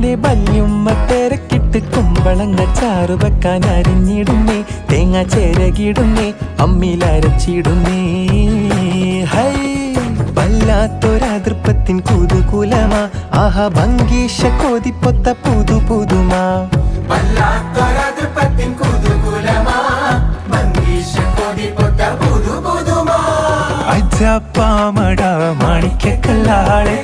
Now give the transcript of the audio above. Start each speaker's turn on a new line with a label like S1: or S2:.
S1: പെണ്ണെ ബല്യുമ്മ തിരക്കിട്ട് കുമ്പളങ്ങ ചാറ് വെക്കാൻ അരിഞ്ഞിടുന്നേ, തേങ്ങ ചേരകിടുന്നേ, അമ്മിലരച്ചിടുന്നേ. ഹൈ വല്ലാത്തൊരതൃപ്പത്തിൻ കുതുകുലമാ, ആഹാ ഭംഗീഷ കോതിപ്പൊത്ത പുതു പുതുമാ. വല്ലാത്തൊരതൃപ്പത്തിൻ കുതുകുലമാ, ഭംഗീഷ കോതിപ്പൊത്ത പുതു പുതുമാ. അജപ്പാമട മാണിക്കക്കല്ലാളെ